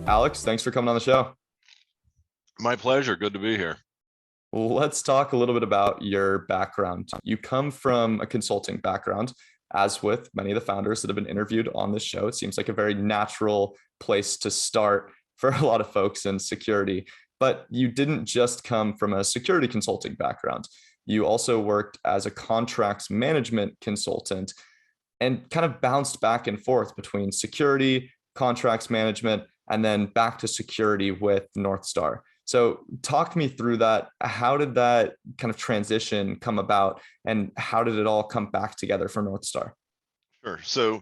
Alex, thanks for coming on the show. My pleasure. Good to be here. Let's talk a little bit about your background. You come from a consulting background, as with many of the founders that have been interviewed on this show. It seems like a very natural place to start for a lot of folks in security. But you didn't just come from a security consulting background. You also worked as a contracts management consultant and kind of bounced back and forth between security, contracts management, and then back to security with NorthStar. So talk me through that. How did that kind of transition come about, and how did it all come back together for NorthStar? Sure. So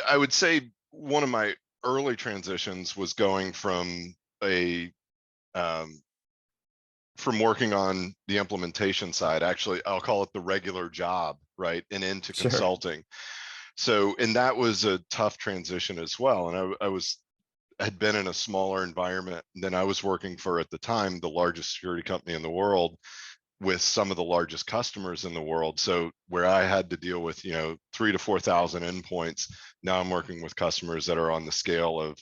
I would say one of my early transitions was going a um, from working on the implementation side. Actually, I'll call it the regular job, right, and into Sure. consulting. So, and that was a tough transition as well. And had been in a smaller environment than I was working for at the time, the largest security company in the world, with some of the largest customers in the world. So where I had to deal with, 3 to 4,000 endpoints, now I'm working with customers that are on the scale of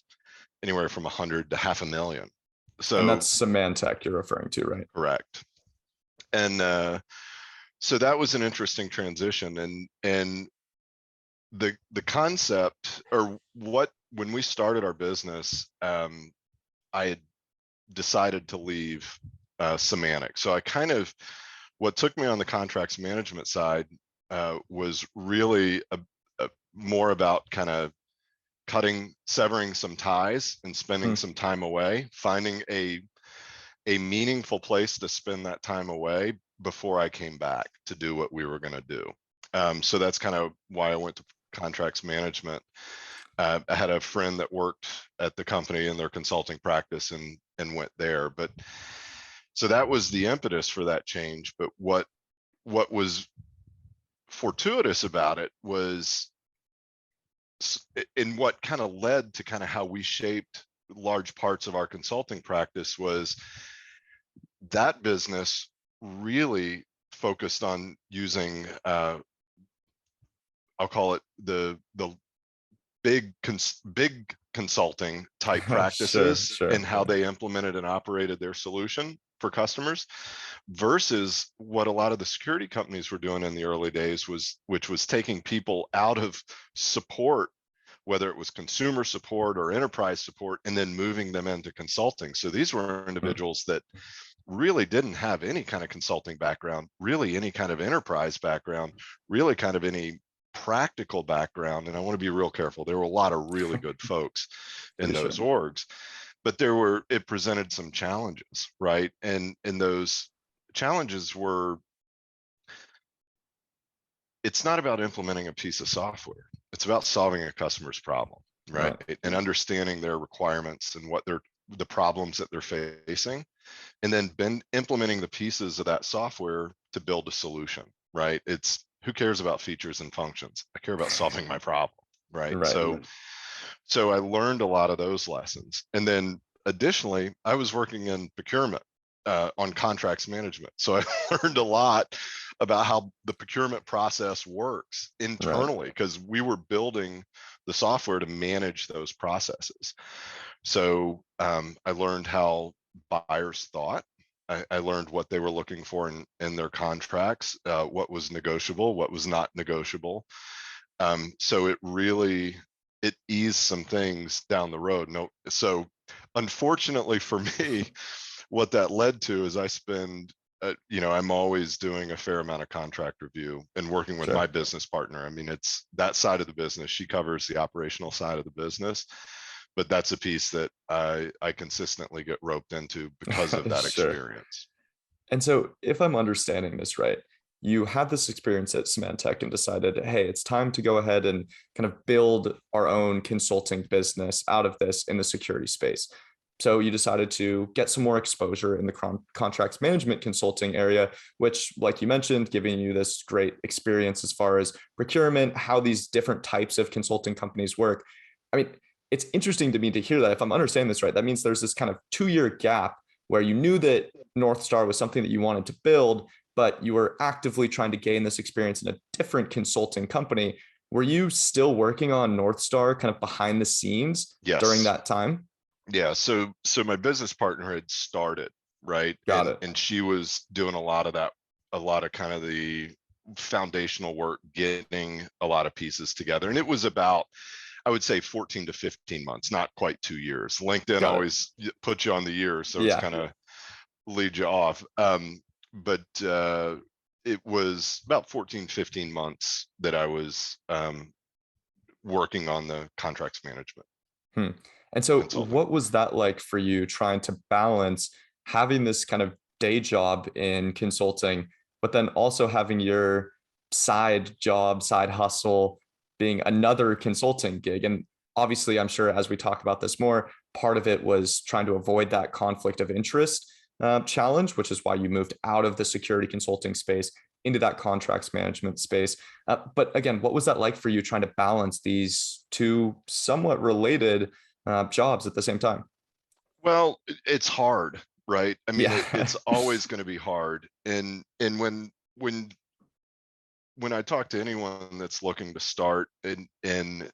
anywhere from 100 to 500,000. And So that's Symantec you're referring to, right? correct. And so that was an interesting transition. And the concept, or what, when we started our business, I had decided to leave Semantic. So what took me on the contracts management side was really more about kind of severing some ties and spending Hmm. some time away, finding a meaningful place to spend that time away before I came back to do what we were going to do. So that's kind of why I went to contracts management. I had a friend that worked at the company in their consulting practice and went there. But so that was the impetus for that change. But what was fortuitous about it was, in what kind of led to kind of how we shaped large parts of our consulting practice, was that business really focused on using I'll call it the big consulting type Sure, practices and sure. how they implemented and operated their solution for customers, versus what a lot of the security companies were doing in the early days, which was taking people out of support, whether it was consumer support or enterprise support, and then moving them into consulting. So these were Hmm. individuals that really didn't have any kind of consulting background, really any kind of enterprise background, really kind of any practical background. And I want to be real careful. There were a lot of really good folks in For those sure. orgs, but it presented some challenges, right? And those challenges were, it's not about implementing a piece of software. It's about solving a customer's problem, right? Right. And understanding their requirements and the problems that they're facing, and then implementing the pieces of that software to build a solution, right? It's, who cares about features and functions? I care about solving my problem, right? Right. So I learned a lot of those lessons. And then additionally, I was working in procurement on contracts management. So I learned a lot about how the procurement process works Right. internally, because we were building the software to manage those processes. So I learned how buyers thought. I learned what they were looking for in their contracts, what was negotiable, what was not negotiable. So it eased some things down the road. No, so unfortunately for me, what that led to is I spend, I'm always doing a fair amount of contract review and working with my Sure. business partner. I mean, it's that side of the business. She covers the operational side of the business, but that's a piece that I consistently get roped into because of that Sure. experience. And so, if I'm understanding this right, you had this experience at Symantec and decided, hey, it's time to go ahead and kind of build our own consulting business out of this in the security space. So you decided to get some more exposure in the contracts management consulting area, which, like you mentioned, giving you this great experience as far as procurement, how these different types of consulting companies work. I mean, it's interesting to me to hear that. If I'm understanding this right, that means there's this kind of 2 year gap where you knew that NorthStar was something that you wanted to build, but you were actively trying to gain this experience in a different consulting company. Were you still working on NorthStar kind of behind the scenes during Yes. that time? Yeah, so my business partner had started, right? Got it. And she was doing a lot of that, a lot of kind of the foundational work, getting a lot of pieces together. And it was about, I would say 14 to 15 months, not quite 2 years. LinkedIn Got it. always puts you on the year, so it's Yeah. kind of lead you off. But it was about 14, 15 months that I was working on the contracts management Hmm. And so consulting. what was that like for you trying to balance having this kind of day job in consulting, but then also having your side job, side hustle being another consulting gig? And obviously, I'm sure as we talk about this more, part of it was trying to avoid that conflict of interest challenge, which is why you moved out of the security consulting space into that contracts management space. But again, what was that like for you trying to balance these two somewhat related jobs at the same time? Well, it's hard, right? I mean, Yeah, it's always going to be hard. And when I talk to anyone that's looking to start, and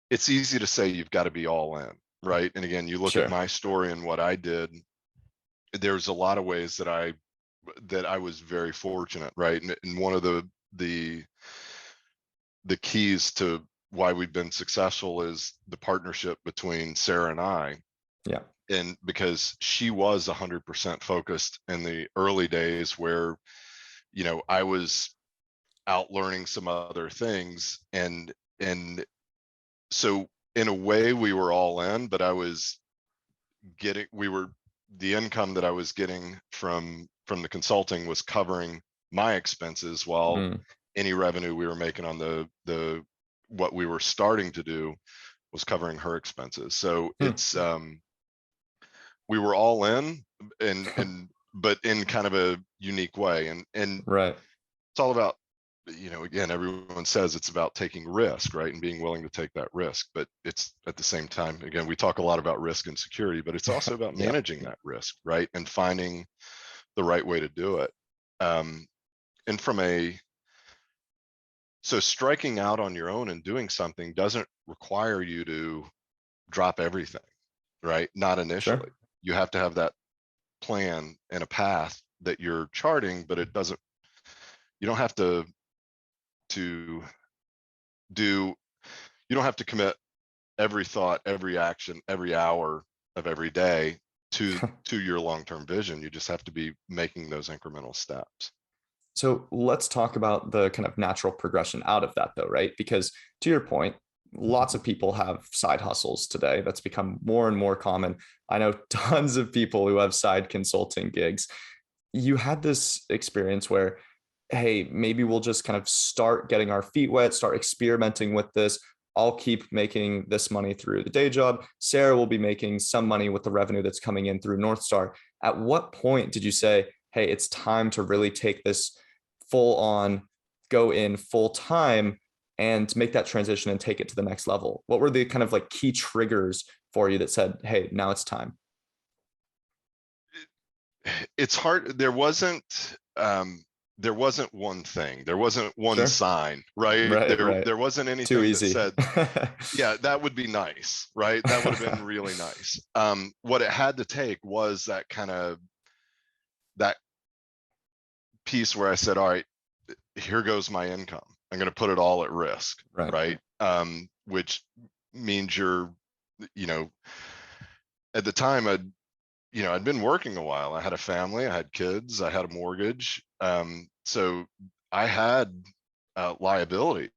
it's easy to say you've got to be all in, right? And again, you look at sure. my story and what I did, there's a lot of ways that I was very fortunate, right? And one of the the keys to why we've been successful is the partnership between Sarah and I. Yeah, And because she was 100% focused in the early days where, I was out learning some other things, and so in a way we were all in, but I was getting we were the income that I was getting from the consulting was covering my expenses, while mm, any revenue we were making on the what we were starting to do was covering her expenses. So hmm. it's we were all in, and but in kind of a unique way, and Right. it's all about, again, everyone says it's about taking risk, right, and being willing to take that risk, but it's at the same time, again, we talk a lot about risk and security, but it's also about Yeah, managing that risk, right, and finding the right way to do it. um, and from a So striking out on your own and doing something doesn't require you to drop everything, right? Not initially. sure. You have to have that plan and a path that you're charting, but it doesn't, you don't have to do, you don't have to commit every thought, every action, every hour of every day to your long-term vision. You just have to be making those incremental steps. So let's talk about the kind of natural progression out of that, though, right? Because to your point, lots of people have side hustles today. That's become more and more common. I know tons of people who have side consulting gigs. You had this experience where, hey, maybe we'll just kind of start getting our feet wet, start experimenting with this. I'll keep making this money through the day job. Sarah will be making some money with the revenue that's coming in through NorthStar. At what point did you say, hey, it's time to really take this full on, go in full time and make that transition and take it to the next level? What were the kind of like key triggers for you that said, hey, now it's time? It's hard. There wasn't one thing. There wasn't one Sure. sign, right? Right, There right. wasn't Too anything that easy. said, yeah, that would be nice, right? That would have been really nice. What it had to take was that piece where I said, all right, here goes my income. I'm going to put it all at risk, Right. right? Which means you know, at the time I'd been working a while. I had a family, I had kids, I had a mortgage. So I had liabilities.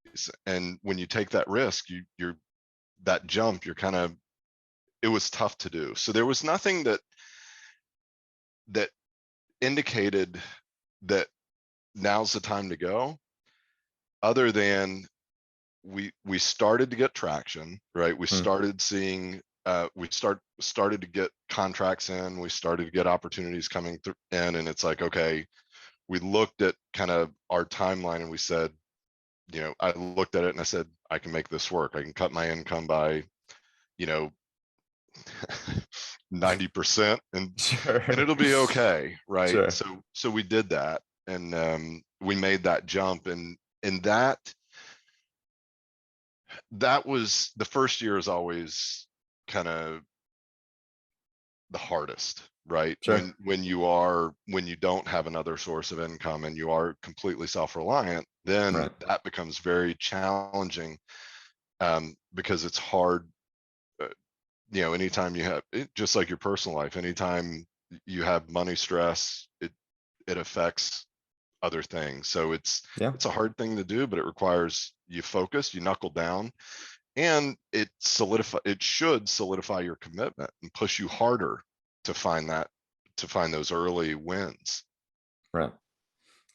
And when you take that risk, you're that jump, it was tough to do. So there was nothing that indicated that now's the time to go, other than we started to get traction, right? We Hmm. started seeing started to get contracts in, we started to get opportunities coming through in, and it's like, okay, we looked at kind of our timeline and we said, I looked at it and I said, I can make this work. I can cut my income by, you know, 90%, and Sure. it'll be okay, right? Sure. So we did that, and we made that jump, and that was the first year is always kind of the hardest, right? Sure. When you don't have another source of income and you are completely self-reliant, then Right. that becomes very challenging, because it's hard. uh, Anytime you have it, just like your personal life, anytime you have money stress, it affects other things. So Yeah. it's a hard thing to do, but it requires you focus, you knuckle down, and it should solidify your commitment and push you harder to find those early wins. Right.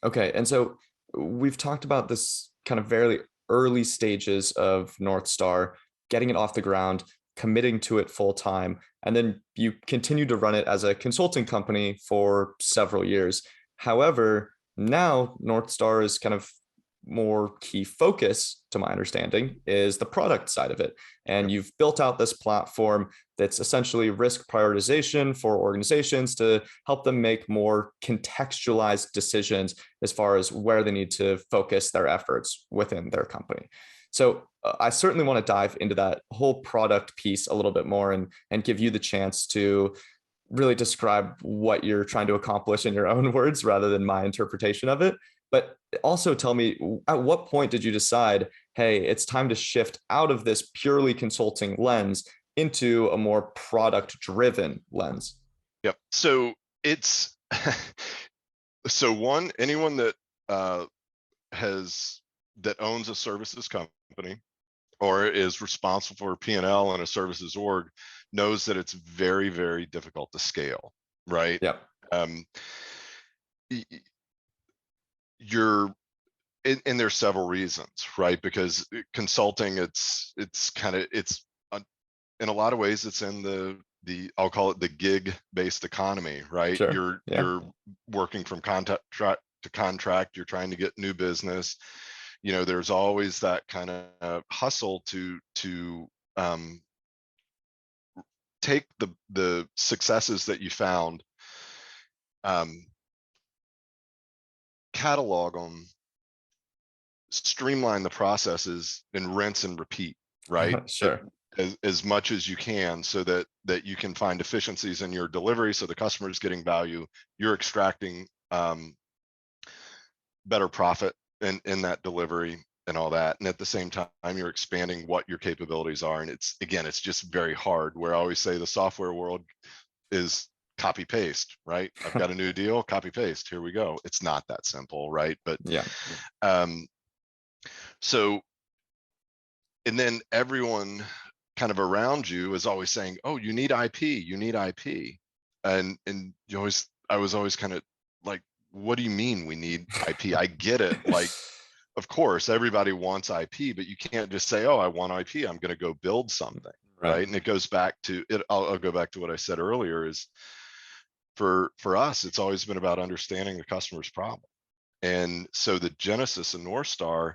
Okay. And so we've talked about this kind of very early stages of NorthStar, getting it off the ground, committing to it full time, and then you continue to run it as a consulting company for several years. However, now NorthStar is kind of more key focus, to my understanding, is the product side of it. And Yep. you've built out this platform that's essentially risk prioritization for organizations to help them make more contextualized decisions as far as where they need to focus their efforts within their company. So I certainly want to dive into that whole product piece a little bit more and give you the chance to really describe what you're trying to accomplish in your own words rather than my interpretation of it. But also tell me, at what point did you decide, hey, it's time to shift out of this purely consulting lens into a more product driven lens? Yep. So it's so anyone that uh, has that owns a services company or is responsible for P&L in a services org knows that it's very, very difficult to scale, right? Yeah. Um, you're and there's several reasons, right? Because consulting, it's kind of in a lot of ways it's in the I'll call it the gig based economy, right? Sure. Yeah. You're working from contract to contract, you're trying to get new business. There's always that kind of hustle to um, take the successes that you found, um, catalog them, streamline the processes, and rinse and repeat, right? Sure. As much as you can, so that you can find efficiencies in your delivery, so the customer is getting value, you're extracting better profit in that delivery and all that, and at the same time you're expanding what your capabilities are. And it's just very hard. Where I always say the software world is copy paste, right? I've got a new deal, copy paste, here we go. It's not that simple, right? But Yeah. um so and then everyone kind of around you is always saying, oh, you need IP. And I was always kind of like, what do you mean we need IP? I get it. Like, of course, everybody wants IP, but you can't just say, oh, I want IP, I'm going to go build something, Right. right? And it goes back to it. I'll go back to what I said earlier is for us, it's always been about understanding the customer's problem. And so the genesis of NorthStar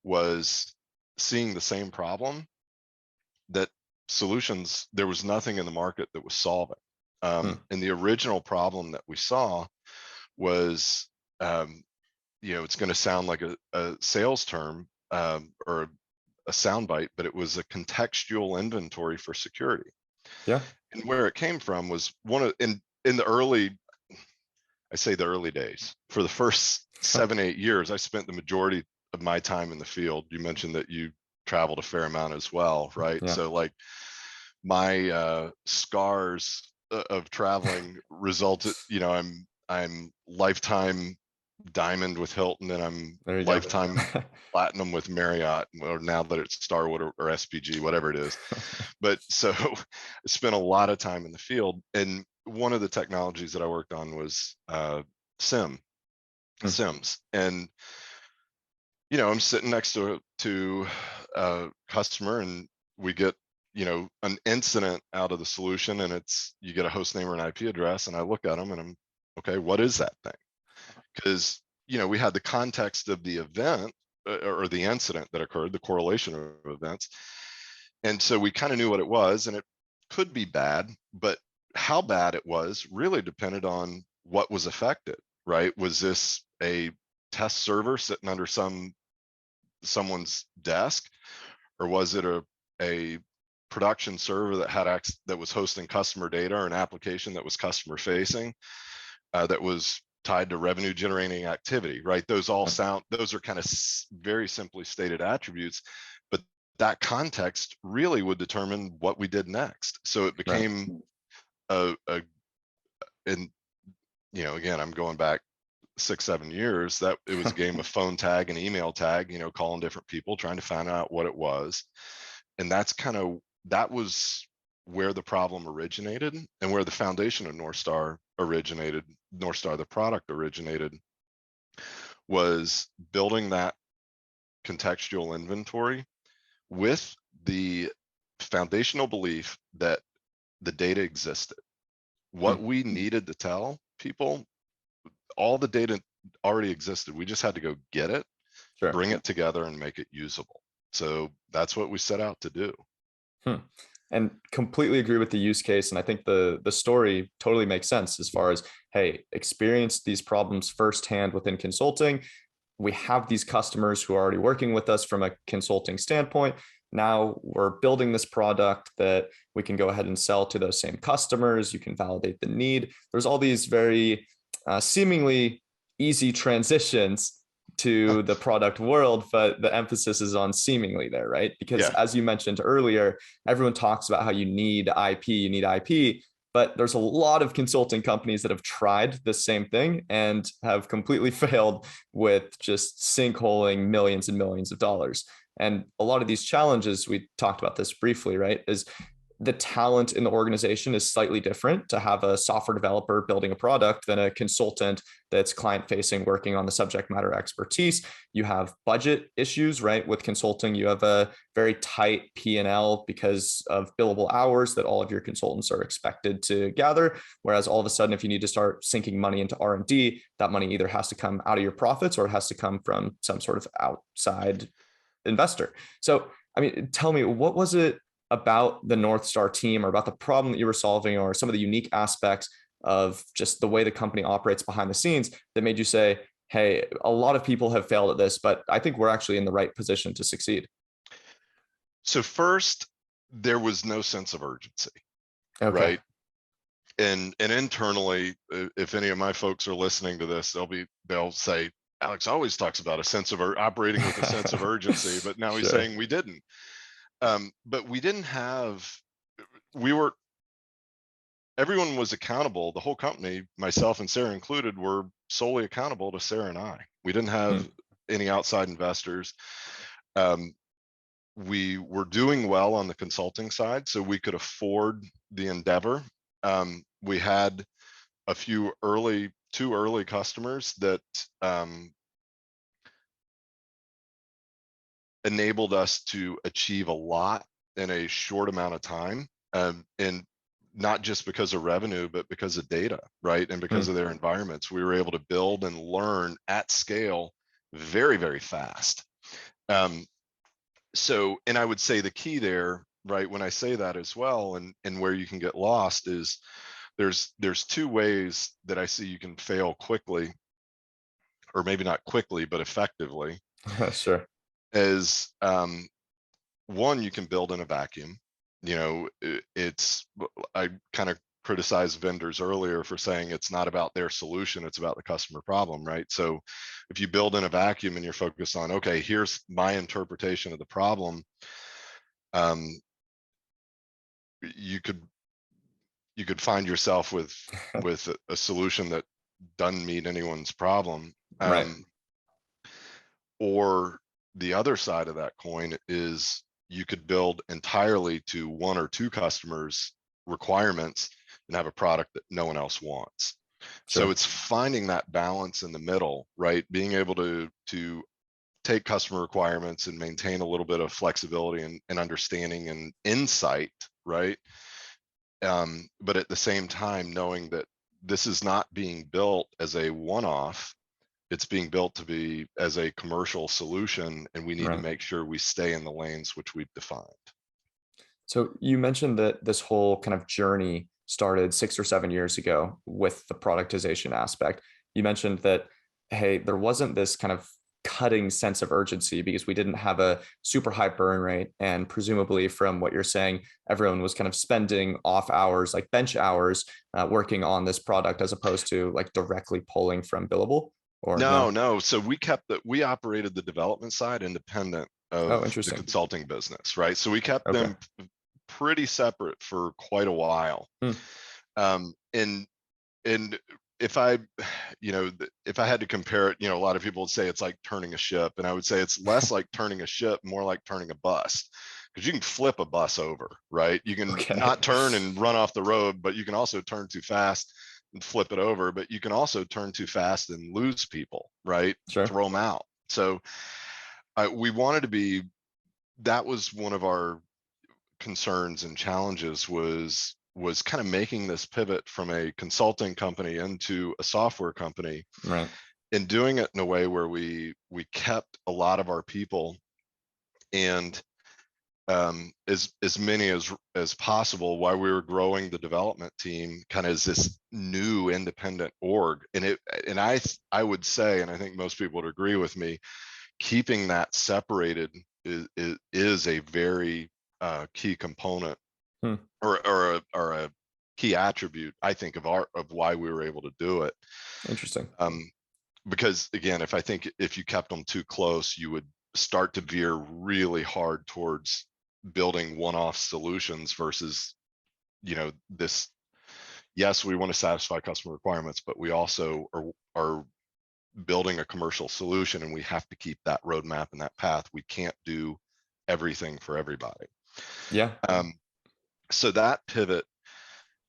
was seeing the same problem, that there was nothing in the market that was solving. Hmm. And the original problem that we saw was, it's going to sound like a sales term, or a soundbite, but it was a contextual inventory for security. Yeah. And where it came from was in I say the early days, for the first 7-8 years, I spent the majority of my time in the field. You mentioned that you traveled a fair amount as well, right? Yeah. So like my scars of traveling resulted, I'm lifetime diamond with Hilton, and I'm There you go. lifetime platinum with Marriott, or now that it's Starwood or SPG, whatever it is. But so I spent a lot of time in the field, and one of the technologies that I worked on was Hmm. SIMs. And I'm sitting next to a customer, and we get an incident out of the solution, and you get a host name or an IP address, and I look at them and I'm, okay, what is that thing? Because we had the context of the event, or the incident that occurred, the correlation of events, and so we kind of knew what it was, and it could be bad, but how bad it was really depended on what was affected, right? Was this a test server sitting under someone's desk, or was it a production server that had that was hosting customer data, or an application that was customer facing, that was tied to revenue generating activity, right? Those are kind of very simply stated attributes, but that context really would determine what we did next. So it Right. became and again, I'm going back 6-7 years, that it was a game of phone tag and email tag, calling different people, trying to find out what it was. And that was where the problem originated, and where the foundation of NorthStar originated. NorthStar, the product, originated, was building that contextual inventory with the foundational belief that the data existed. What we needed to tell people, all the data already existed. We just had to go get it, Sure. bring it together, and make it usable. So that's what we set out to do. And completely agree with the use case. And I think the story totally makes sense as far as, hey, experience these problems firsthand within consulting. We have these customers who are already working with us from a consulting standpoint. Now we're building this product that we can go ahead and sell to those same customers. You can validate the need. There's all these very seemingly easy transitions to the product world, but the emphasis is on seemingly there, right? Because as you mentioned earlier, everyone talks about how you need IP, but there's a lot of consulting companies that have tried the same thing and have completely failed with just sinkholing millions and millions of dollars. And a lot of these challenges, we talked about this briefly, right, is the talent in the organization is slightly different to have a software developer building a product than a consultant that's client facing, working on the subject matter expertise. You have budget issues, right? With consulting, you have a very tight P&L because of billable hours that all of your consultants are expected to gather. Whereas all of a sudden, if you need to start sinking money into R&D, that money either has to come out of your profits or it has to come from some sort of outside investor. So, I mean, tell me, what was it about the NorthStar team, or about the problem that you were solving, or some of the unique aspects of just the way the company operates behind the scenes that made you say, hey, a lot of people have failed at this, but I think we're actually in the right position to succeed? So first, there was no sense of urgency, Okay. right? And internally, if any of my folks are listening to this, they'll say, Alex always talks about a sense of operating with a sense of urgency, but now he's Sure. saying we didn't. But we didn't have, everyone was accountable. The whole company, myself and Sarah included, were solely accountable to Sarah and I. We didn't have any outside investors. We were doing well on the consulting side, so we could afford the endeavor. We had two early customers that enabled us to achieve a lot in a short amount of time, and not just because of revenue, but because of data, right? And because of their environments, we were able to build and learn at scale very, very fast. So, and I would say the key there, right, when I say that as well, and where you can get lost is there's two ways that I see you can fail quickly, or maybe not quickly, but effectively. Sure. Is one, you can build in a vacuum. I kind of criticized vendors earlier for saying it's not about their solution, it's about the customer problem, right? So if you build in a vacuum and you're focused on, okay, here's my interpretation of the problem, you could find yourself with a solution that doesn't meet anyone's problem. Right. Or the other side of that coin is you could build entirely to one or two customers' requirements and have a product that no one else wants. Sure. So it's finding that balance in the middle, right? Being able to take customer requirements and maintain a little bit of flexibility and understanding and insight, right? But at the same time, knowing that this is not being built as a one-off, it's being built to be as a commercial solution, and we need to make sure we stay in the lanes which we've defined. So you mentioned that this whole kind of journey started 6 or 7 years ago with the productization aspect. You mentioned that, hey, there wasn't this kind of cutting sense of urgency because we didn't have a super high burn rate. And presumably from what you're saying, everyone was kind of spending off hours, like bench hours, working on this product as opposed to like directly pulling from billable, or No, no? no. So we operated the development side independent Oh, of the interesting. consulting business, right? So we kept Okay. them pretty separate for quite a while. Hmm. And and if I, if I had to compare it, a lot of people would say it's like turning a ship, and I would say it's less like turning a ship, more like turning a bus, because you can flip a bus over, right? You can Okay. not turn and run off the road, but you can also turn too fast and flip it over, but you can also turn too fast and lose people, right? Sure. Throw them out. So we wanted to be, that was one of our concerns and challenges, was kind of making this pivot from a consulting company into a software company, Right. and doing it in a way where we kept a lot of our people, and as many as possible, while we were growing the development team kind of as this new independent org. And I would say, and I think most people would agree with me, keeping that separated is a very key component, Hmm. or a key attribute, I think, of why we were able to do it. Interesting. Because again, I think if you kept them too close, you would start to veer really hard towards building one-off solutions versus, this, yes, we want to satisfy customer requirements, but we also are building a commercial solution, and we have to keep that roadmap and that path. We can't do everything for everybody. Yeah. So that pivot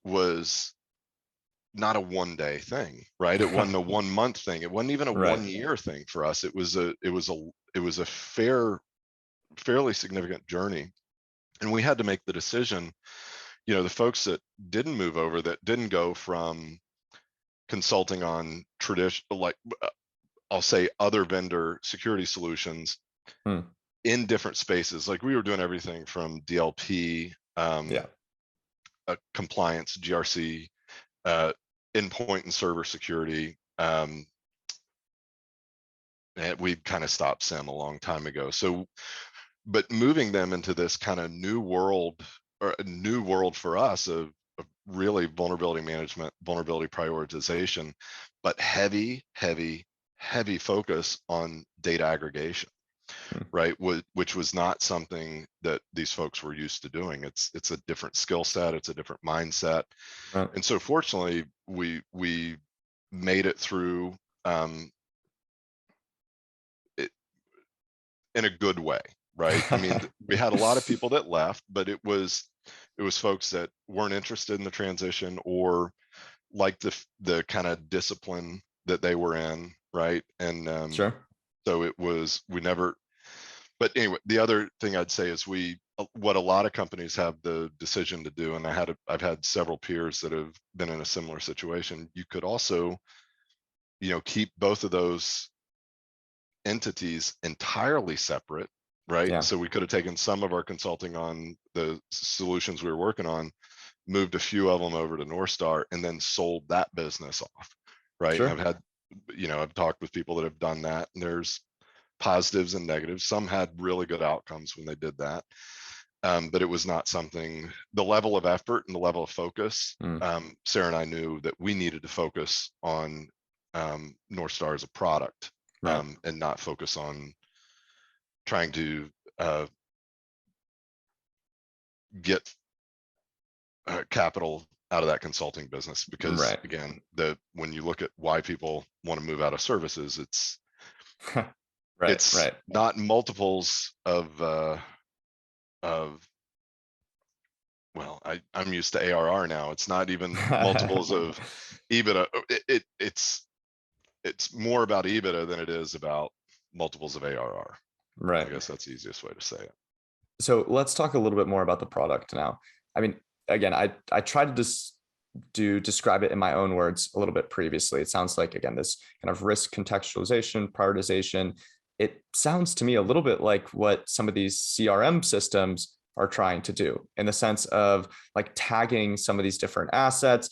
was not a 1-day thing, right? It wasn't a 1-month thing. It wasn't even a Right. 1-year thing for us. It was a fairly significant journey. And we had to make the decision, the folks that didn't move over, that didn't go from consulting on traditional, like, I'll say, other vendor security solutions Hmm. in different spaces. Like, we were doing everything from DLP, Yeah. compliance, GRC, endpoint and server security. And we kind of stopped SIM a long time ago. So, but moving them into this kind of new world, or a new world for us, of really vulnerability management, vulnerability prioritization, but heavy focus on data aggregation, Hmm. right? Which was not something that these folks were used to doing. It's a different skill set, it's a different mindset. Right. And so fortunately, we made it through, it, in a good way, right? I mean, we had a lot of people that left, but it was folks that weren't interested in the transition, or like the kind of discipline that they were in, right? And Sure. so we never. But anyway, the other thing I'd say is, what a lot of companies have the decision to do, and I've had several peers that have been in a similar situation. You could also, keep both of those entities entirely separate, right? Yeah. So we could have taken some of our consulting on the solutions we were working on, moved a few of them over to NorthStar, and then sold that business off, right? Sure. I've talked with people that have done that, and there's positives and negatives. Some had really good outcomes when they did that. But it was not something, the level of effort and the level of focus, Hmm. Sarah and I knew that we needed to focus on NorthStar as a product, Right. and not focus on trying to get capital out of that consulting business. Because Right. again, when you look at why people want to move out of services, Right. it's Right. not multiples of well, I'm used to ARR now. It's not even multiples of EBITDA. It's more about EBITDA than it is about multiples of ARR. I Right. guess that's the easiest way to say it. So let's talk a little bit more about the product now. I mean, again, I tried to describe it in my own words a little bit previously. It sounds like, again, this kind of risk contextualization, prioritization. It sounds to me a little bit like what some of these CRM systems are trying to do, in the sense of like tagging some of these different assets,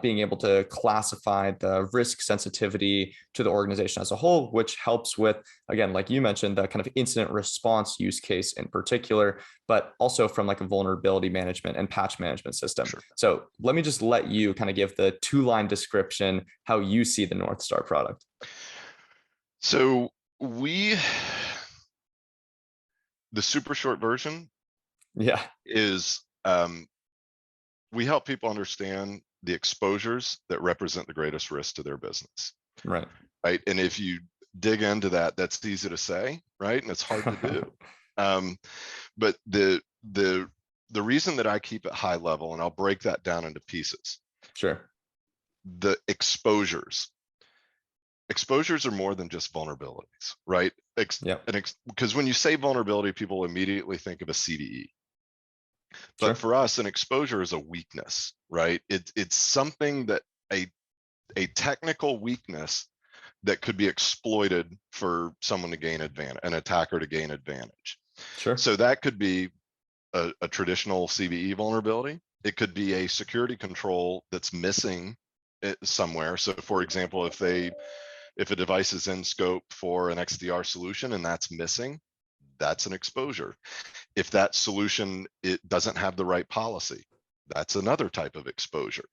being able to classify the risk sensitivity to the organization as a whole, which helps with, again, like you mentioned, the kind of incident response use case in particular, but also from like a vulnerability management and patch management system. Sure. So let me just let you kind of give the two-line description how you see the NorthStar product. So the super short version Yeah. is we help people understand the exposures that represent the greatest risk to their business. Right. Right. And if you dig into that, that's easy to say, right? And it's hard to do. But the reason that I keep it high level, and I'll break that down into pieces. Sure. The exposures are more than just vulnerabilities, right? Because when you say vulnerability, people immediately think of a CVE. But Sure. for us, an exposure is a weakness, right? It's something that a technical weakness that could be exploited for someone to gain advantage, an attacker to gain advantage. Sure. So that could be a traditional CVE vulnerability. It could be a security control that's missing somewhere. So for example, if a device is in scope for an XDR solution and that's missing, that's an exposure. If that solution, it doesn't have the right policy, that's another type of exposure.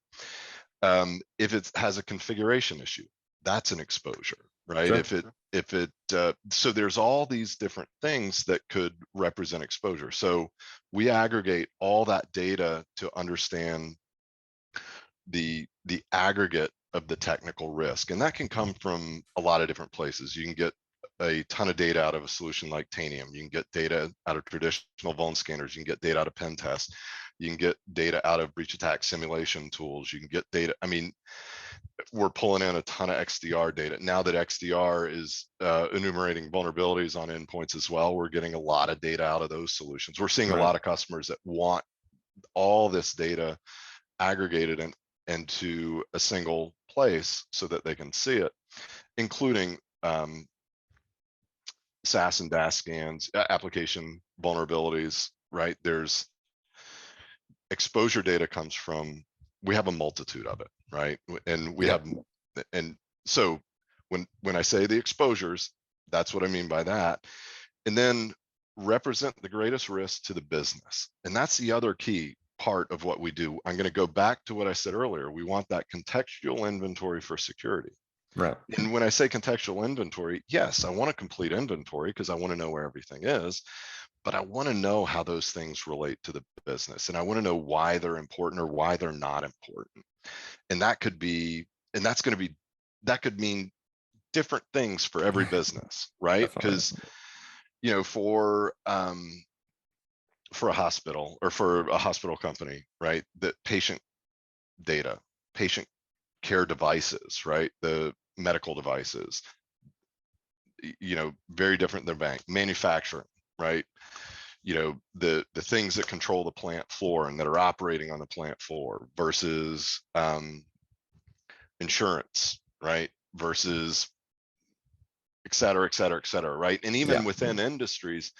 If it has a configuration issue, that's an exposure, right? Sure. So there's all these different things that could represent exposure. So we aggregate all that data to understand the aggregate of the technical risk, and that can come from a lot of different places. You can get a ton of data out of a solution like Tanium. You can get data out of traditional vuln scanners. You can get data out of pen tests. You can get data out of breach attack simulation tools. You can get data. I mean, we're pulling in a ton of XDR data. Now that XDR is enumerating vulnerabilities on endpoints as well, we're getting a lot of data out of those solutions. We're seeing a lot of customers that want all this data aggregated into a single place so that they can see it, including SAS and DAS scans, application vulnerabilities, right? There's exposure data comes from, we have a multitude of it, right? And we have, and so when I say the exposures, that's what I mean by that. And then represent the greatest risk to the business. And that's the other key part of what we do. I'm going to go back to what I said earlier. We want that contextual inventory for security. Right. And when I say contextual inventory, yes, I want a complete inventory because I want to know where everything is, but I want to know how those things relate to the business. And I want to know why they're important or why they're not important. And that could be, and that's going to be, that could mean different things for every business, right? Because, you know, for a hospital or for a hospital company, right, the patient data, patient care devices, right, the medical devices, you know, very different than bank manufacturing, right? You know, the things that control the plant floor and that are operating on the plant floor versus insurance, right, versus et cetera, et cetera, et cetera, right? And even within industries,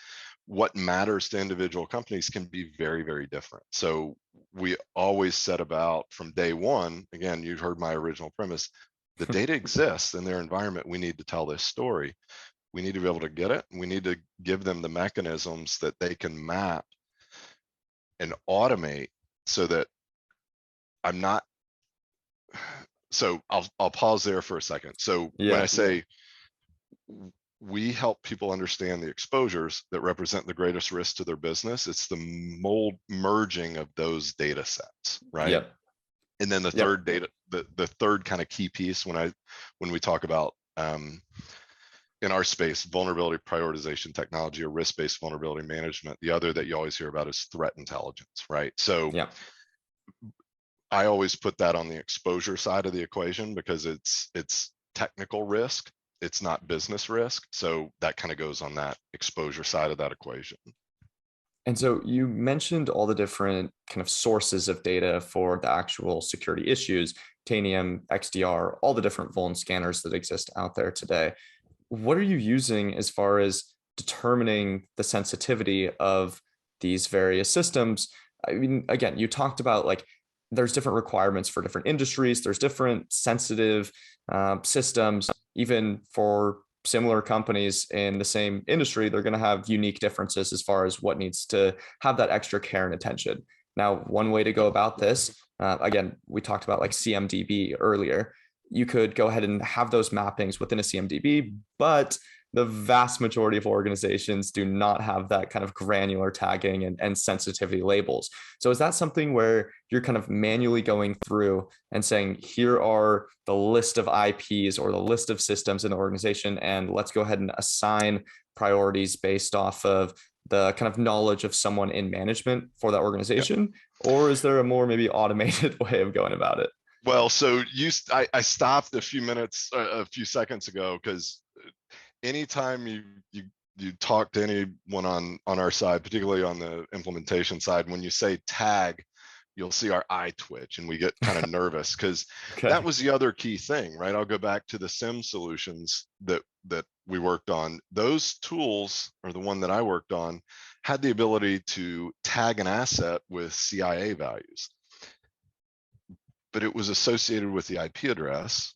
what matters to individual companies can be very, very different. So we always set about from day one, again, you've heard my original premise, the data exists in their environment. We need to tell this story. We need to be able to get it. We need to give them the mechanisms that they can map and automate so that I'm not, so I'll pause there for a second. So when I say we help people understand the exposures that represent the greatest risk to their business, it's the merging of those data sets, right? And then the third data, the third kind of key piece when we talk about in our space, vulnerability prioritization technology or risk-based vulnerability management, the other that you always hear about is threat intelligence, right? So I always put that on the exposure side of the equation because it's technical risk. It's not business risk. So that kind of goes on that exposure side of that equation. And so you mentioned all the different kind of sources of data for the actual security issues, Tanium, XDR, all the different vuln scanners that exist out there today. What are you using as far as determining the sensitivity of these various systems. I mean, again, you talked about like there's different requirements for different industries. There's different sensitive systems, even for similar companies in the same industry. They're going to have unique differences as far as what needs to have that extra care and attention. Now, one way to go about this, again, we talked about like CMDB earlier. You could go ahead and have those mappings within a CMDB, but the vast majority of organizations do not have that kind of granular tagging and sensitivity labels. So is that something where you're kind of manually going through and saying, here are the list of IPs or the list of systems in the organization, and let's go ahead and assign priorities based off of the kind of knowledge of someone in management for that organization? Or is there a more maybe automated way of going about it? Well, so I stopped a few seconds ago, because anytime you talk to anyone on our side, particularly on the implementation side, when you say tag, you'll see our eye twitch and we get kind of nervous, because that was the other key thing, right? I'll go back to the SIM solutions that we worked on. Those tools, or the one that I worked on, had the ability to tag an asset with CIA values, but it was associated with the IP address.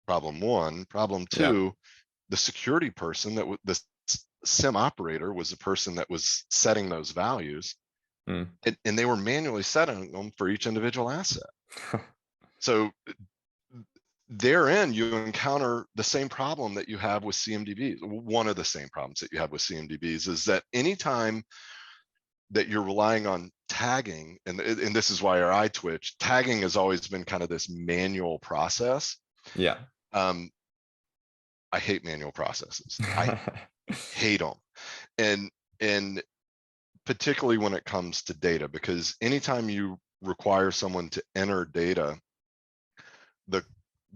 Problem one. Problem two, the security person the SIM operator was the person that was setting those values, and they were manually setting them for each individual asset. So therein you encounter the same problem that you have with CMDBs. One of the same problems that you have with CMDBs is that anytime that you're relying on tagging, and this is why our eye twitch, tagging has always been kind of this manual process. I hate manual processes. I hate them. And particularly when it comes to data, because anytime you require someone to enter data,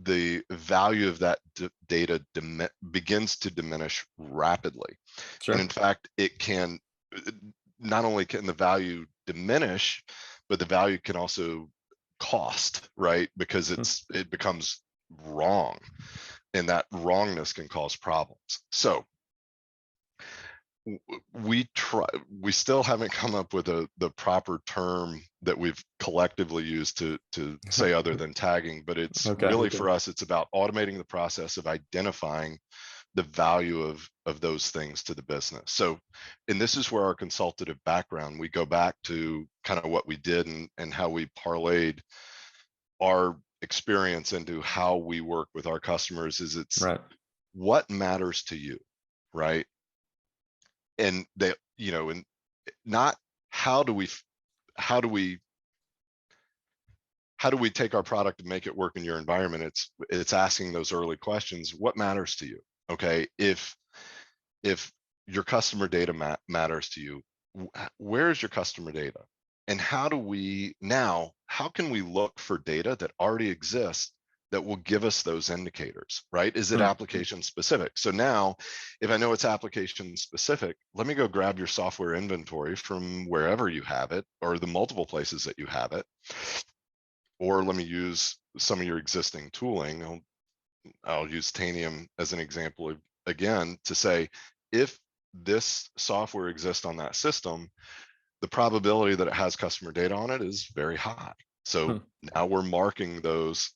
the value of that data begins to diminish rapidly. And in fact, it can, not only can the value diminish, but the value can also cost, right? Because it becomes wrong, and that wrongness can cause problems. So we still haven't come up with the proper term that we've collectively used to say other than tagging, but it's really for us, it's about automating the process of identifying the value of those things to the business. So, and this is where our consultative background, we go back to kind of what we did and how we parlayed our experience into how we work with our customers. Is it's what matters to you, right? And they, and not how do we take our product and make it work in your environment. It's asking those early questions. What matters to you? Okay, if your customer data matters to you, where is your customer data? And how can we look for data that already exists that will give us those indicators, right? Is it application specific? So now, if I know it's application specific, let me go grab your software inventory from wherever you have it, or the multiple places that you have it, or let me use some of your existing tooling. I'll use Tanium as an example again to say, if this software exists on that system, the probability that it has customer data on it is very high. So now we're marking those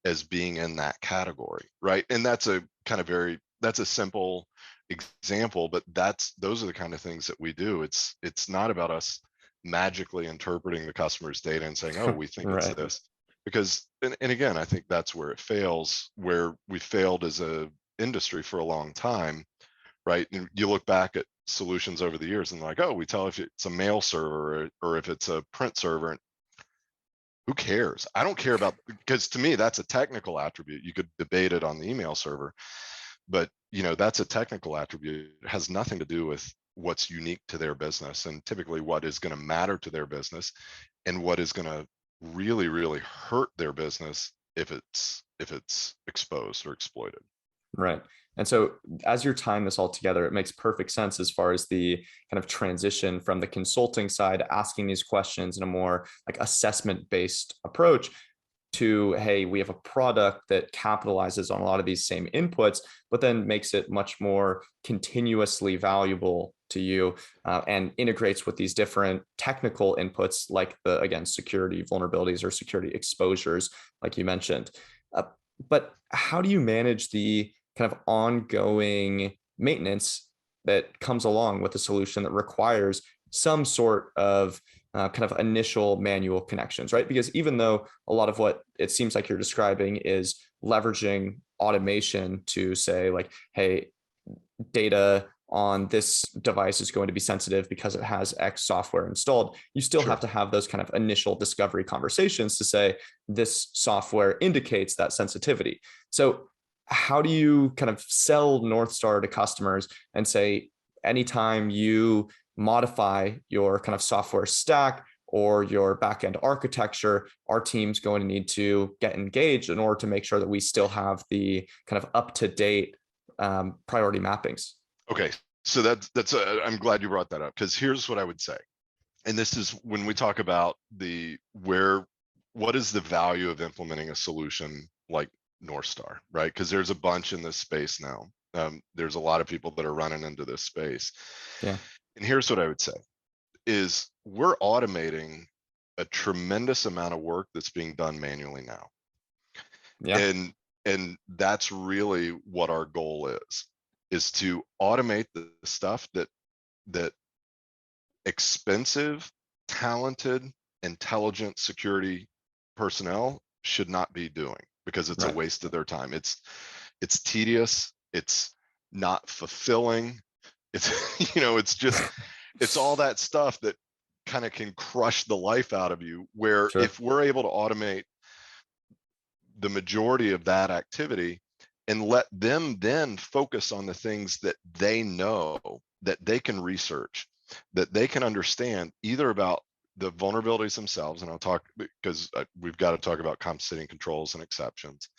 as being in that category, right? And that's a kind of that's a simple example, but those are the kind of things that we do. It's not about us magically interpreting the customer's data and saying, oh, we think it's this. Because, and again, I think that's where it fails, where we failed as a industry for a long time, right? And you look back at solutions over the years and like, oh, we tell if it's a mail server or if it's a print server. Who cares? I don't care about, because to me, that's a technical attribute. You could debate it on the email server, but that's a technical attribute. It has nothing to do with what's unique to their business, and typically what is going to matter to their business and what is going to really, really hurt their business if it's exposed or exploited. Right. And so as you're tying this all together, it makes perfect sense as far as the kind of transition from the consulting side, asking these questions in a more like assessment-based approach to, hey, we have a product that capitalizes on a lot of these same inputs, but then makes it much more continuously valuable to you and integrates with these different technical inputs, like the, again, security vulnerabilities or security exposures, like you mentioned. Uh, but how do you manage the kind of ongoing maintenance that comes along with a solution that requires some sort of kind of initial manual connections, right? Because even though a lot of what it seems like you're describing is leveraging automation to say, like, hey, data on this device is going to be sensitive because it has X software installed, you still have Sure. to have those kind of initial discovery conversations to say this software indicates that sensitivity. So how do you kind of sell NorthStar to customers and say, anytime you modify your kind of software stack or your backend architecture, our team's going to need to get engaged in order to make sure that we still have the kind of up-to-date priority mappings? Okay. So I'm glad you brought that up, because here's what I would say. And this is when we talk about what is the value of implementing a solution like NorthStar, right? Because there's a bunch in this space now. There's a lot of people that are running into this space. Yeah. And here's what I would say is we're automating a tremendous amount of work that's being done manually now. Yeah. And that's really what our goal is to automate the stuff that expensive, talented, intelligent security personnel should not be doing, because it's a Right. waste of their time. It's tedious, it's not fulfilling. It's it's all that stuff that kind of can crush the life out of you, where Sure. if we're able to automate the majority of that activity and let them then focus on the things that they know, that they can research, that they can understand, either about the vulnerabilities themselves, and I'll talk, because we've got to talk about compensating controls and exceptions,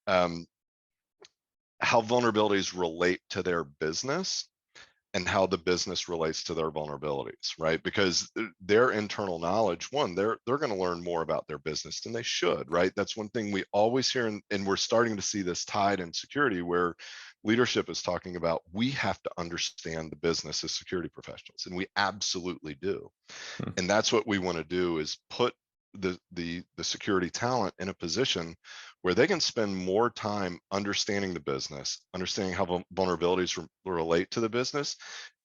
how vulnerabilities relate to their business and how the business relates to their vulnerabilities, right? Because their internal knowledge, one, they're going to learn more about their business than they should, right? That's one thing we always hear, and we're starting to see this tide in security, where leadership is talking about, we have to understand the business as security professionals, and we absolutely do. Hmm. And that's what we want to do, is put the security talent in a position where they can spend more time understanding the business, understanding how vulnerabilities relate to the business,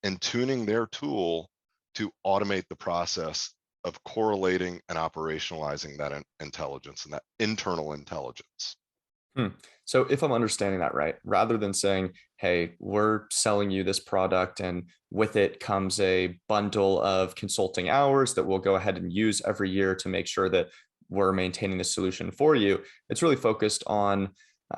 and tuning their tool to automate the process of correlating and operationalizing that intelligence and that internal intelligence. Hmm. So if I'm understanding that right, rather than saying, hey, we're selling you this product and with it comes a bundle of consulting hours that we'll go ahead and use every year to make sure that we're maintaining the solution for you, it's really focused on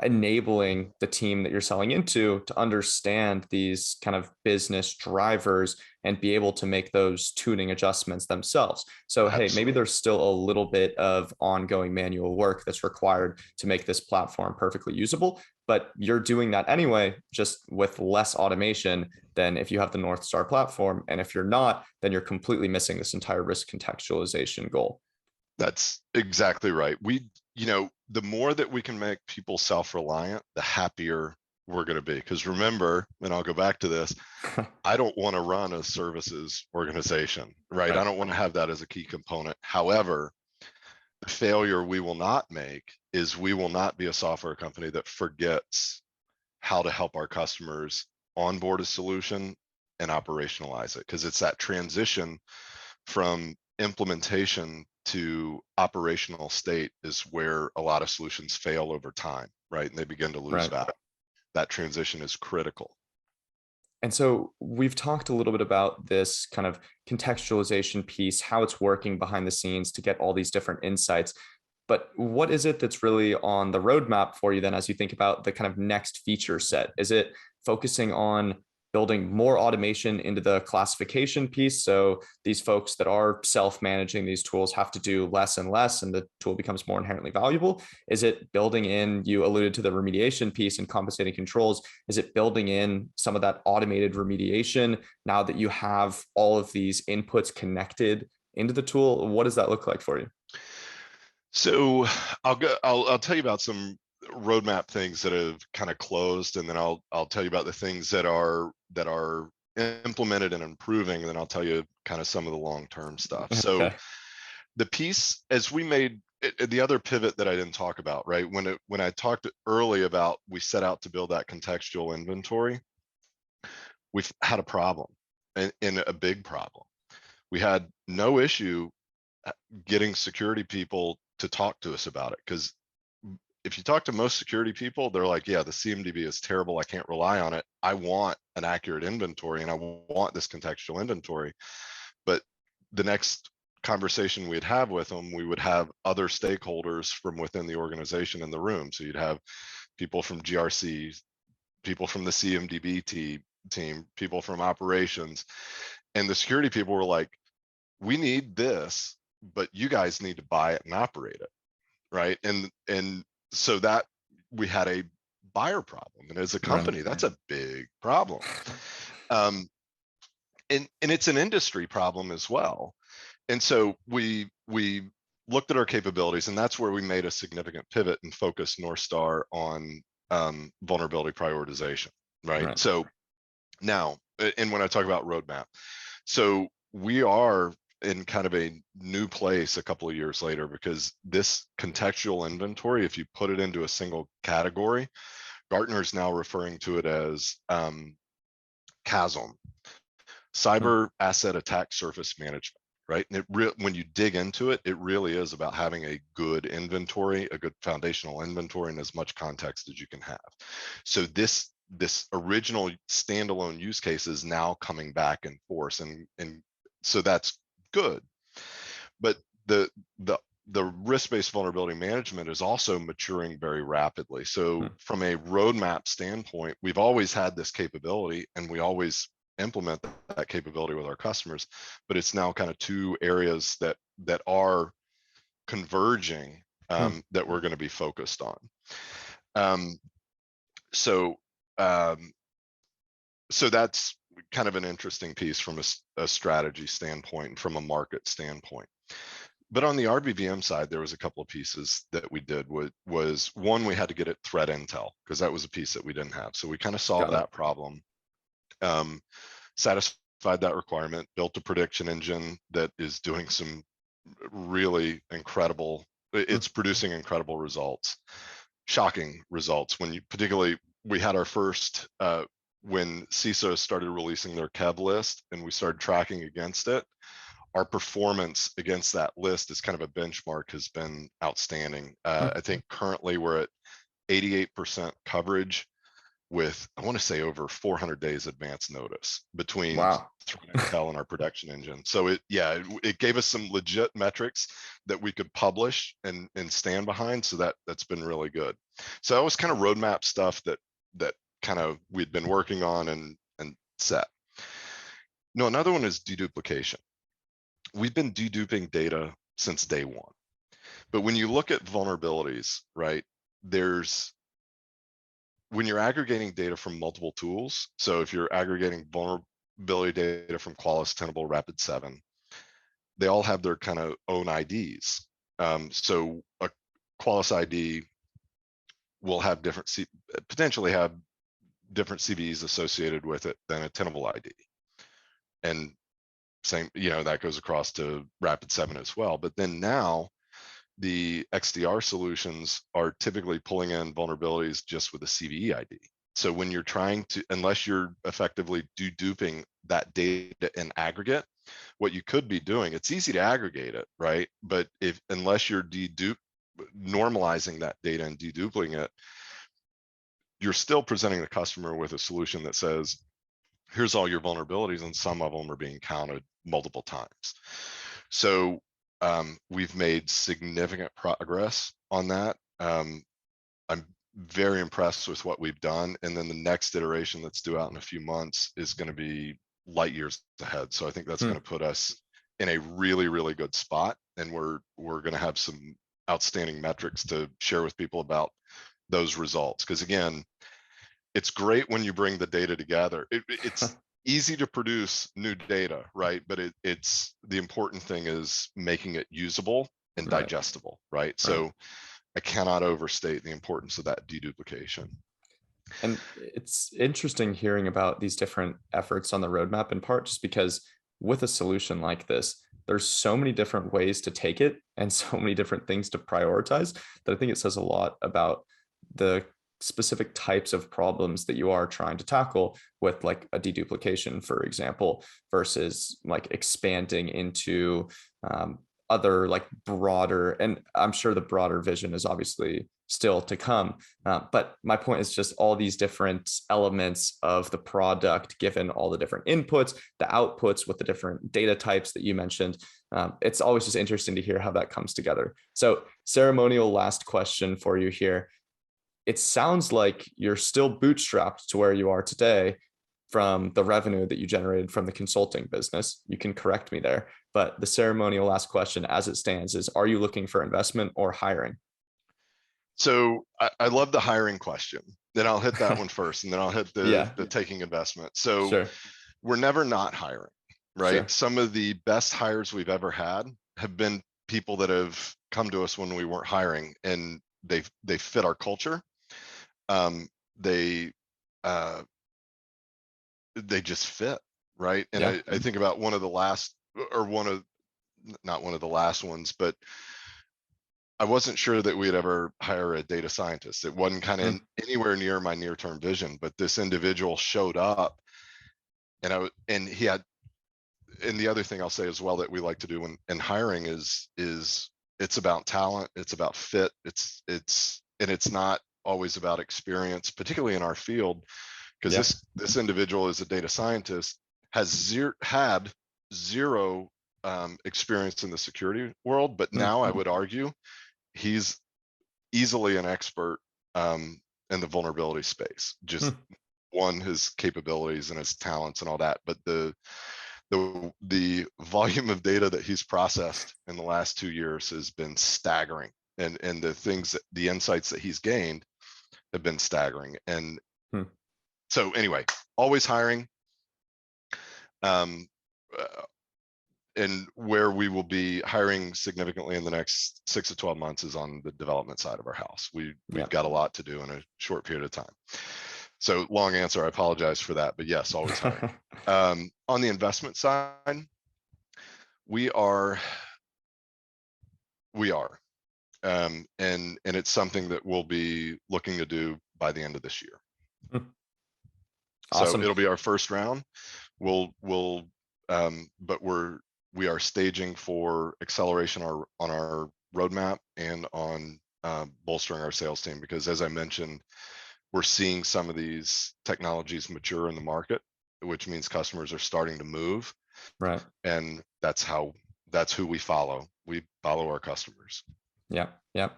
enabling the team that you're selling into to understand these kind of business drivers and be able to make those tuning adjustments themselves. So, hey, maybe Absolutely. there's still a little bit of ongoing manual work that's required to make this platform perfectly usable, but you're doing that anyway, just with less automation than if you have the NorthStar platform. And if you're not, then you're completely missing this entire risk contextualization goal. That's exactly right. The more that we can make people self-reliant, the happier we're going to be. Because remember, and I'll go back to this, I don't want to run a services organization, right? I Right. don't want to have that as a key component. However, the failure we will not make is we will not be a software company that forgets how to help our customers onboard a solution and operationalize it. Because it's that transition from implementation to operational state is where a lot of solutions fail over time, right? And they begin to lose Right. value. That transition is critical. And so we've talked a little bit about this kind of contextualization piece, how it's working behind the scenes to get all these different insights. But what is it that's really on the roadmap for you then as you think about the kind of next feature set? Is it focusing on building more automation into the classification piece? So these folks that are self-managing these tools have to do less and less, and the tool becomes more inherently valuable? Is it building in, you alluded to the remediation piece and compensating controls, is it building in some of that automated remediation now that you have all of these inputs connected into the tool? What does that look like for you? So I'll tell you about some roadmap things that have kind of closed, and then I'll tell you about the things that are implemented and improving, then I'll tell you kind of some of the long-term stuff. So Okay. the piece, as we made the other pivot that I didn't talk about, right? When I talked early about we set out to build that contextual inventory, we've had a problem, and a big problem. We had no issue getting security people to talk to us about it, because if you talk to most security people, they're like, yeah, the CMDB is terrible, I can't rely on it, I want an accurate inventory, and I want this contextual inventory. But the next conversation we'd have with them, we would have other stakeholders from within the organization in the room. So you'd have people from GRC, people from the CMDB team, people from operations, and the security people were like, we need this, but you guys need to buy it and operate it, right? And so that we had a buyer problem, and as a Right. company, that's a big problem. And it's an industry problem as well. And so we looked at our capabilities, and that's where we made a significant pivot and focused NorthStar on vulnerability prioritization, right? Right. So now, and when I talk about roadmap, so we are in kind of a new place a couple of years later, because this contextual inventory, if you put it into a single category, Gartner is now referring to it as CASM, Cyber Asset Attack Surface Management, right? And when you dig into it, it really is about having a good inventory, a good foundational inventory, and as much context as you can have. So this original standalone use case is now coming back in force, and so that's good. But the risk-based vulnerability management is also maturing very rapidly. So from a roadmap standpoint, we've always had this capability, and we always implement that capability with our customers, but it's now kind of two areas that are converging, that we're going to be focused on. So that's kind of an interesting piece from a strategy standpoint and from a market standpoint. But on the RBVM side, there was a couple of pieces that we did. Was one, we had to get it threat intel, because that was a piece that we didn't have. So we kind of solved that problem, satisfied that requirement, built a prediction engine that is doing some really incredible, it's producing incredible results, shocking results. Particularly, we had our first, when CISO started releasing their KEV list and we started tracking against it, our performance against that list as kind of a benchmark has been outstanding. I think currently we're at 88% coverage with, I want to say, over 400 days advance notice between Wow. threat intel and our production engine. So it gave us some legit metrics that we could publish and stand behind. So that's been really good. So that was kind of roadmap stuff that kind of we'd been working on and set. No, another one is deduplication. We've been deduping data since day one. But when you look at vulnerabilities, right, when you're aggregating data from multiple tools, so if you're aggregating vulnerability data from Qualys, Tenable, Rapid7, they all have their kind of own IDs. So a Qualys ID will have potentially have different CVEs associated with it than a Tenable ID. And same, that goes across to Rapid7 as well. But then now the XDR solutions are typically pulling in vulnerabilities just with a CVE ID. So when you're trying to, unless you're effectively deduping that data in aggregate, what you could be doing, it's easy to aggregate it, right? But unless you're normalizing that data and deduping it, you're still presenting the customer with a solution that says, here's all your vulnerabilities, and some of them are being counted multiple times. So we've made significant progress on that. I'm very impressed with what we've done. And then the next iteration that's due out in a few months is going to be light years ahead. So I think that's going to put us in a really, really good spot. And we're going to have some outstanding metrics to share with people about those results. Because again, it's great when you bring the data together. It's easy to produce new data, right? But it's the important thing is making it usable and digestible, right? So I cannot overstate the importance of that deduplication. And it's interesting hearing about these different efforts on the roadmap in part, just because with a solution like this, there's so many different ways to take it and so many different things to prioritize that I think it says a lot about the specific types of problems that you are trying to tackle with like a deduplication, for example, versus like expanding into other like broader, and I'm sure the broader vision is obviously still to come. But my point is just all these different elements of the product, given all the different inputs, the outputs with the different data types that you mentioned. It's always just interesting to hear how that comes together. So ceremonial last question for you here. It sounds like you're still bootstrapped to where you are today from the revenue that you generated from the consulting business. You can correct me there, but the ceremonial last question as it stands is, are you looking for investment or hiring? So I love the hiring question. Then I'll hit that one first, and then I'll hit Yeah, the taking investment. So sure, we're never not hiring, right? sure. Some of the best hires we've ever had have been people that have come to us when we weren't hiring, and they fit our culture. Um, they they just fit, right? And Yeah. I think about one of the last, or one of, not one of the last ones, but I wasn't sure that we'd ever hire a data scientist. It wasn't kind of Mm, anywhere near my near-term vision, but this individual showed up, and he had, and the other thing I'll say as well that we like to do in hiring is it's about talent, it's about fit, and it's not always about experience, particularly in our field, because yeah. this individual is a data scientist, had zero experience in the security world, but Mm, now I would argue he's easily an expert in the vulnerability space. Just mm. one, his capabilities and his talents and all that, but the volume of data that he's processed in the last 2 years has been staggering, and the things that the insights that he's gained have been staggering. And Hmm. so anyway, always hiring. um uh, and where we will be hiring significantly in the next 6 to 12 months is on the development side of our house. We've Yeah. got a lot to do in a short period of time. So long answer, I apologize for that, but yes, always hiring. On the investment side, we are we are and it's something that we'll be looking to do by the end of this year. Mm. So Awesome. it'll be our first round. We'll but we are staging for acceleration on our roadmap and on bolstering our sales team, because as I mentioned, we're seeing some of these technologies mature in the market, which means customers are starting to move, Right. and that's who we follow. We follow our customers. Yeah. Yeah.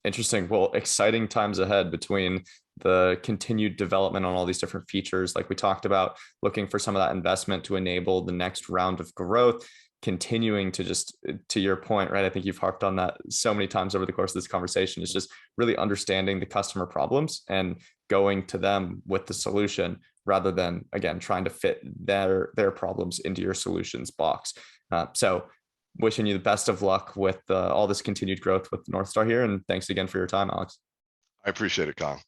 Interesting. Well, exciting times ahead between the continued development on all these different features, like we talked about, looking for some of that investment to enable the next round of growth, continuing to just, to your point, right? I think you've harped on that so many times over the course of this conversation, is just really understanding the customer problems and going to them with the solution rather than, again, trying to fit their problems into your solutions box. So wishing you the best of luck with all this continued growth with NorthStar here. And thanks again for your time, Alex. I appreciate it, Kyle.